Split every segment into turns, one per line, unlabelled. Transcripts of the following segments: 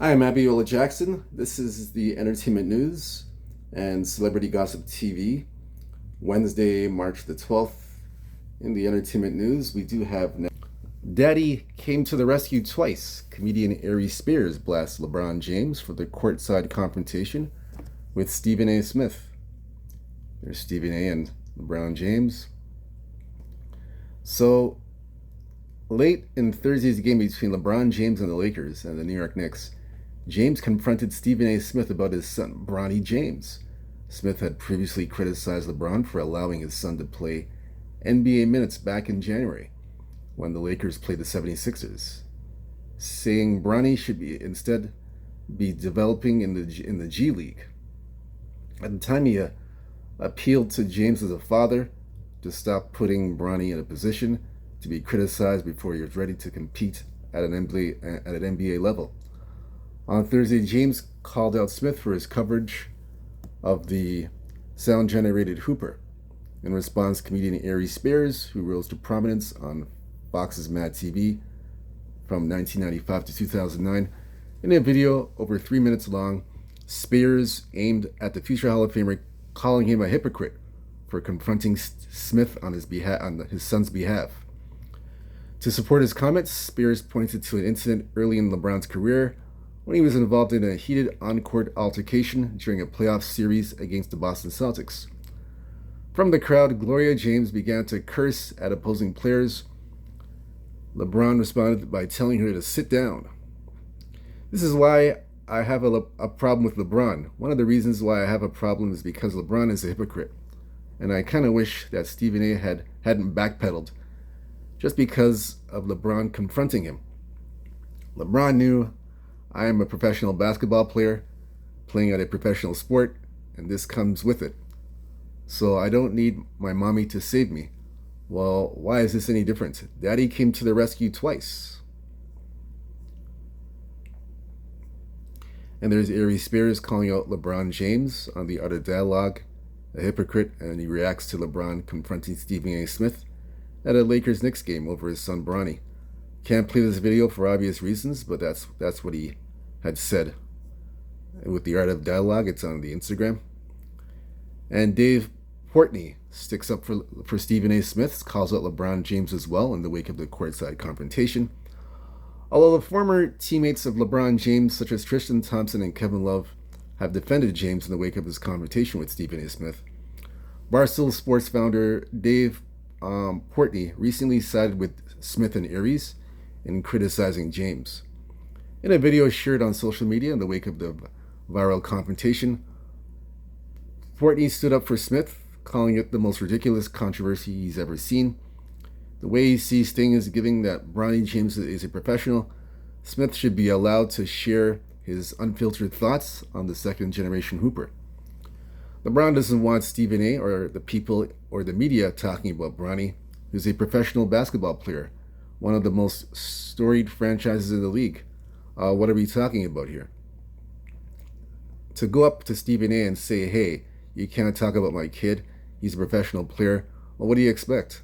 Hi, I'm Abiola Jackson. This is the Entertainment News and Celebrity Gossip TV, Wednesday, March the 12th. In the Entertainment News, we do have Daddy came to the rescue twice. Comedian Aries Spears blasts LeBron James for the courtside confrontation with Stephen A. Smith. There's Stephen A. and LeBron James. So, late in Thursday's game between LeBron James and the Lakers and the New York Knicks, James confronted Stephen A. Smith about his son, Bronny James. Smith had previously criticized LeBron for allowing his son to play NBA minutes back in January when the Lakers played the 76ers, saying Bronny should instead be developing in the G League. At the time, he appealed to James as a father to stop putting Bronny in a position to be criticized before he was ready to compete at an NBA level. On Thursday, James called out Smith for his coverage of the sound-generated Hooper. In response, comedian Aries Spears, who rose to prominence on Fox's Mad TV from 1995 to 2009, in a video over 3 minutes long, Spears aimed at the future Hall of Famer, calling him a hypocrite for confronting Smith on his son's behalf. To support his comments, Spears pointed to an incident early in LeBron's career when he was involved in a heated on-court altercation during a playoff series against the Boston Celtics. From the crowd, Gloria James began to curse at opposing players. LeBron responded by telling her to sit down. This is why I have a problem with LeBron. One of the reasons why I have a problem is because LeBron is a hypocrite. And I kind of wish that Stephen A. hadn't backpedaled just because of LeBron confronting him. LeBron knew I am a professional basketball player playing at a professional sport, and this comes with it. So I don't need my mommy to save me. Well, why is this any different? Daddy came to the rescue twice. And there's Aries Spears calling out LeBron James on the Art of Dialogue, a hypocrite, and he reacts to LeBron confronting Stephen A. Smith at a Lakers-Knicks game over his son Bronny. Can't play this video for obvious reasons, but that's what he had said. With the Art of Dialogue, it's on the Instagram. And Dave Portnoy sticks up for Stephen A. Smith, calls out LeBron James as well in the wake of the courtside confrontation. Although the former teammates of LeBron James, such as Tristan Thompson and Kevin Love, have defended James in the wake of his confrontation with Stephen A. Smith, Barstool Sports founder Dave Portnoy recently sided with Smith and Aries in criticizing James. In a video shared on social media in the wake of the viral confrontation, Portnoy stood up for Smith, calling it the most ridiculous controversy he's ever seen. The way he sees things is given that Bronny James is a professional, Smith should be allowed to share his unfiltered thoughts on the second-generation Hooper. LeBron doesn't want Stephen A. or the people or the media talking about Bronny, who's a professional basketball player, one of the most storied franchises in the league. What are we talking about here? To go up to Stephen A. and say, hey, you can't talk about my kid, he's a professional player, well, what do you expect?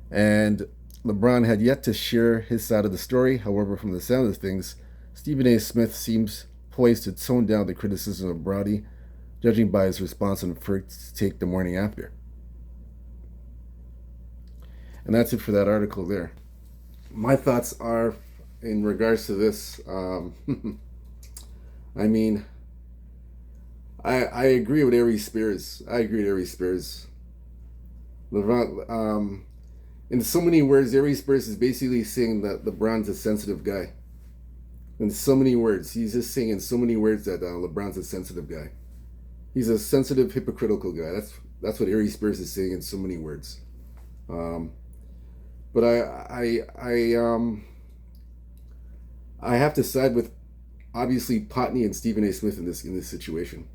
And LeBron had yet to share his side of the story. However, from the sound of things, Stephen A. Smith seems poised to tone down the criticism of Bronny, judging by his response on First Take the morning after. And that's it for that article there. My thoughts are in regards to this. I mean, I agree with Aries Spears. LeBron, in so many words, Aries Spears is basically saying that LeBron's a sensitive guy. In so many words, he's just saying in so many words that LeBron's a sensitive guy. He's a sensitive, hypocritical guy. That's what Aries Spears is saying in so many words. But I have to side with obviously Portnoy and Stephen A. Smith in this situation.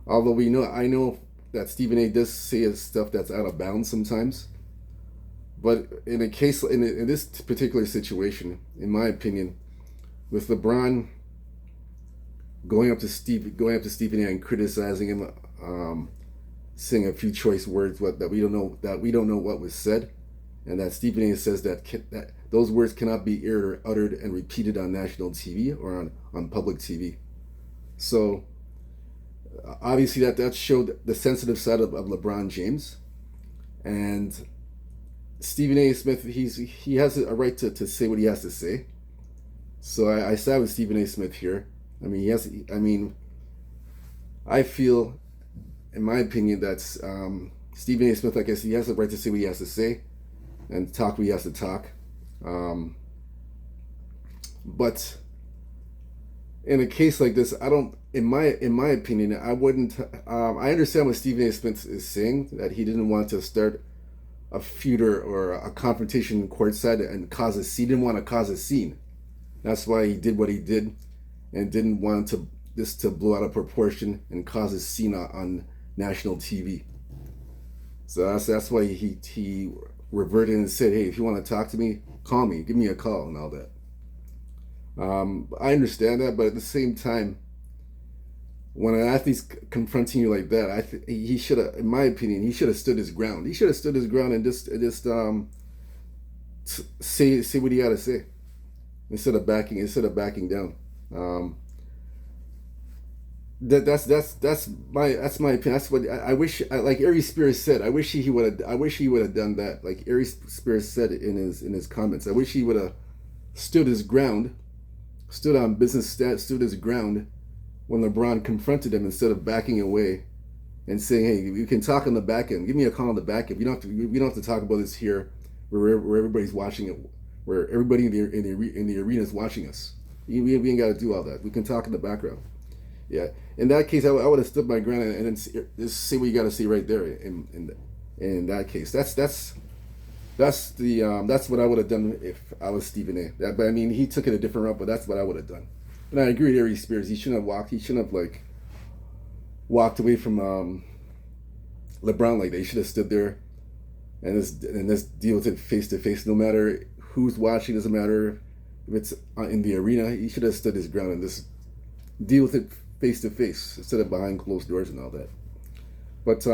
Although I know that Stephen A. does say stuff that's out of bounds sometimes. But in this particular situation, in my opinion, with LeBron going up to Stephen A. and criticizing him, saying a few choice words that we don't know what was said, and that Stephen A. says that those words cannot be aired or uttered and repeated on national TV or on public TV. So obviously that showed the sensitive side of LeBron James, and Stephen A. Smith, he has a right to say what he has to say. So I side with Stephen A. Smith here. I mean, I feel, in my opinion, that Stephen A. Smith, like I said, he has the right to say what he has to say and talk what he has to talk. But in a case like this, I don't. In my opinion, I wouldn't. I understand what Stephen A. Smith is saying, that he didn't want to start a feud or a confrontation courtside and cause a scene. He didn't want to cause a scene. That's why he did what he did, and didn't want this to blow out of proportion and cause a scene on national TV. So that's why he reverted and said, "Hey, if you want to talk to me, call me, give me a call," and all that. I understand that, but at the same time, when an athlete's confronting you like that, he should have, in my opinion, he should have stood his ground. He should have stood his ground and just say what he had to say instead of backing down. That's my opinion. That's what I wish. Like Aries Spears said, I wish he would have done that. Like Aries Spears said in his comments, I wish he would have stood his ground, stood on business, stood his ground when LeBron confronted him, instead of backing away and saying, "Hey, you can talk on the back end. Give me a call on the back end. We don't have to talk about this here, where everybody's watching it, where everybody in the arena is watching us. We ain't got to do all that. We can talk in the background." Yeah, in that case, I would have stood my ground and then just say what you got to say right there. In that case, that's what I would have done if I was Stephen A. But I mean, he took it a different route, but that's what I would have done. And I agree with Aries Spears. He shouldn't have walked away from LeBron like that. He should have stood there and just deal with it face to face. No matter who's watching, doesn't matter if it's in the arena. He should have stood his ground and just deal with it face to face instead of behind closed doors and all that. But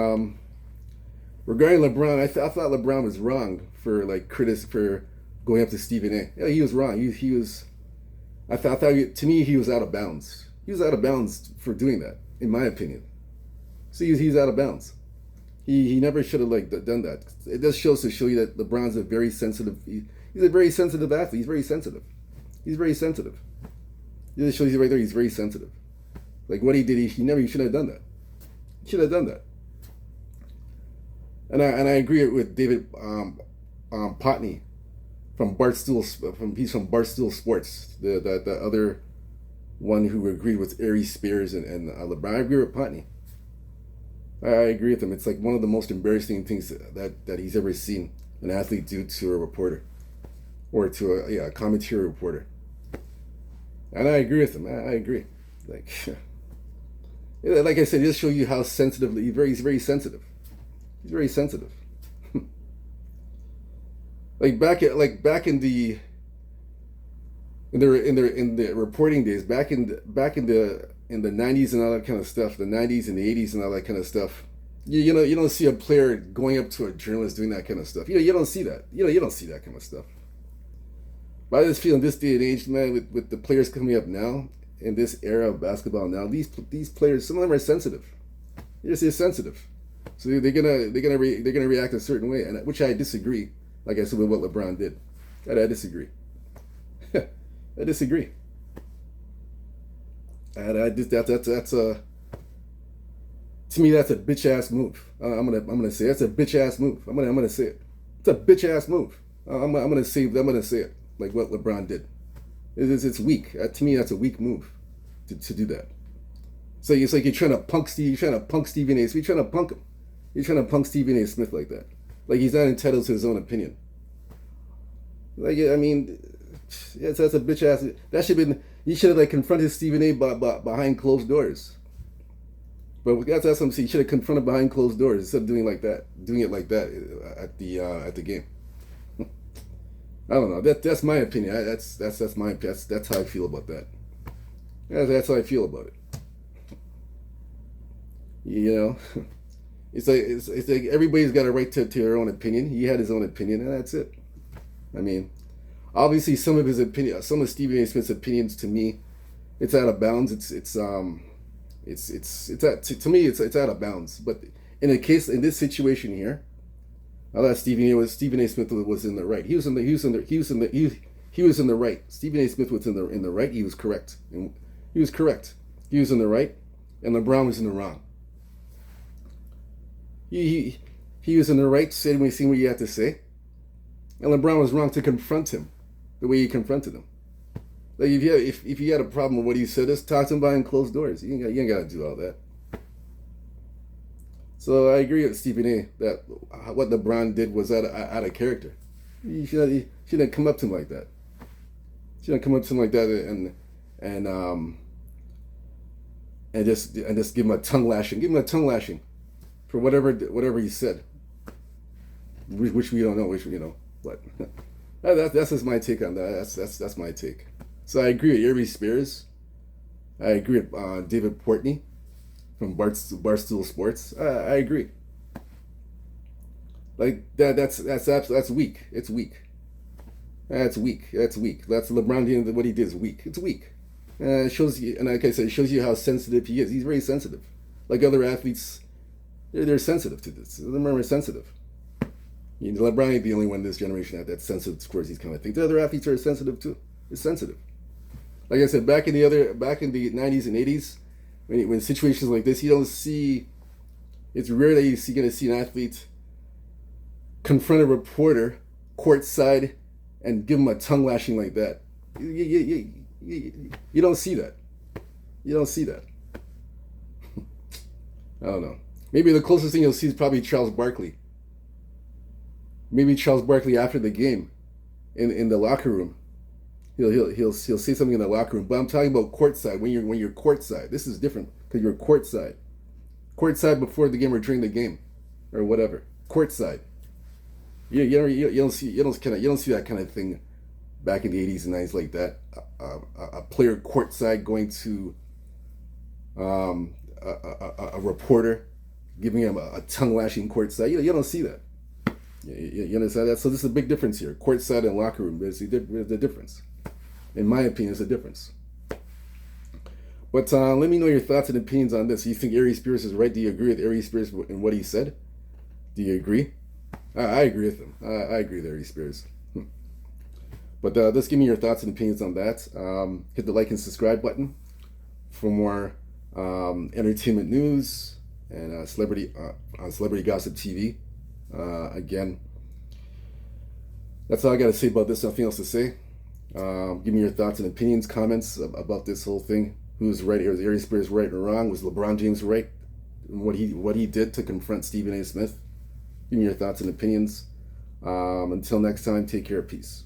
regarding LeBron, I thought LeBron was wrong for going up to Stephen A. Yeah, he was wrong. He was. I thought to me he was out of bounds. He was out of bounds for doing that, in my opinion. See, he's out of bounds. He never should have done that. It just shows to show you that LeBron's a very sensitive. He's a very sensitive athlete. He's very sensitive. It just shows you right there. He's very sensitive. Like what he did, he shouldn't have done that. He should have done that. And I agree with David Portnoy from he's from Barstool Sports, the other one who agreed with Aries Spears and LeBron. I agree with Portnoy. I agree with him. It's like one of the most embarrassing things that he's ever seen an athlete do to a reporter, or to a commentary reporter. And I agree with him. I agree. Like I said, just show you how sensitive he's very sensitive. He's very sensitive. back in the reporting days, back in the 90s and all that kind of stuff, the 90s and the 80s and all that kind of stuff. You don't see a player going up to a journalist doing that kind of stuff. You don't see that. You don't see that kind of stuff. But I just feel in this day and age, man, with the players coming up now, in this era of basketball now, these players, some of them are sensitive. They're just sensitive, so they're gonna react a certain way, and which I disagree. Like I said, with what LeBron did, I disagree. I disagree. And that's a, to me, that's a bitch ass move. I'm gonna say that's a bitch ass move. I'm gonna say it. It's a bitch ass move. I'm gonna say it. Like what LeBron did. It's weak. To me, that's a weak move to do that. So it's like you're trying to punk Stephen A. Smith. You're trying to punk him. You're trying to punk Stephen A. Smith like that. Like he's not entitled to his own opinion. Like, I mean, that's a bitch ass. That should have been. He should have confronted Stephen A. behind closed doors. But that's what I'm saying. He should have confronted behind closed doors instead of doing it like that at the game. I don't know. That's my opinion. That's how I feel about that. That's how I feel about it. It's like everybody's got a right to their own opinion. He had his own opinion, and that's it. I mean, obviously, some of Stephen A. Smith's opinions, to me, it's out of bounds. To me, it's out of bounds. But in this situation here, I thought Stephen A. Smith was in the right. He was in the right. Stephen A. Smith was in the right. He was correct. And he was correct. He was in the right, and LeBron was in the wrong. He was in the right, saying what he had to say, and LeBron was wrong to confront him the way he confronted him. Like if you had a problem with what he said, just talk to him behind closed doors. You ain't got to do all that. So I agree with Stephen A. that what LeBron did was out of character. He shouldn't come up to him like that. Shouldn't come up to him like that and just give him a tongue lashing. Give him a tongue lashing for whatever he said, which we don't know. But that's just my take on that. That's my take. So I agree with Aries Spears. I agree with David Portnoy from Barstool Sports. I agree. Like that's weak. It's weak. That's weak. That's weak. That's LeBron James. What he did is weak. It's weak. It shows you, and like I said, it shows you how sensitive he is. He's very sensitive. Like other athletes, they're sensitive to this. They're sensitive. LeBron ain't the only one in this generation that's sensitive towards these kind of things. The other athletes are sensitive too. It's sensitive. Like I said, back in the 90s and 80s, when situations like this, you don't see. It's rare that you're going to see an athlete confront a reporter courtside and give him a tongue lashing like that. You don't see that. You don't see that. I don't know. Maybe the closest thing you'll see is probably Charles Barkley. Maybe Charles Barkley after the game, in the locker room, he'll say something in the locker room. But I'm talking about courtside. When you're courtside, this is different because you're courtside. Courtside before the game or during the game, or whatever. Courtside. You don't see that kind of thing back in the 80s and 90s like that. A player courtside going to a reporter giving him a tongue lashing courtside. You don't see that. You understand that? So this is a big difference here. Courtside and locker room. There's a difference. In my opinion, it's a difference. But let me know your thoughts and opinions on this. Do you think Aries Spears is right? Do you agree with Aries Spears in what he said? Do you agree? I agree with him. I agree with Aries Spears. But just give me your thoughts and opinions on that. Hit the like and subscribe button for more entertainment news and celebrity gossip TV. Again, that's all I got to say about this. Nothing else to say. Give me your thoughts and opinions, comments about this whole thing. Who's right? Was Aries Spears right or wrong? Was LeBron James right? What he did to confront Stephen A. Smith? Give me your thoughts and opinions. Until next time, take care. Peace.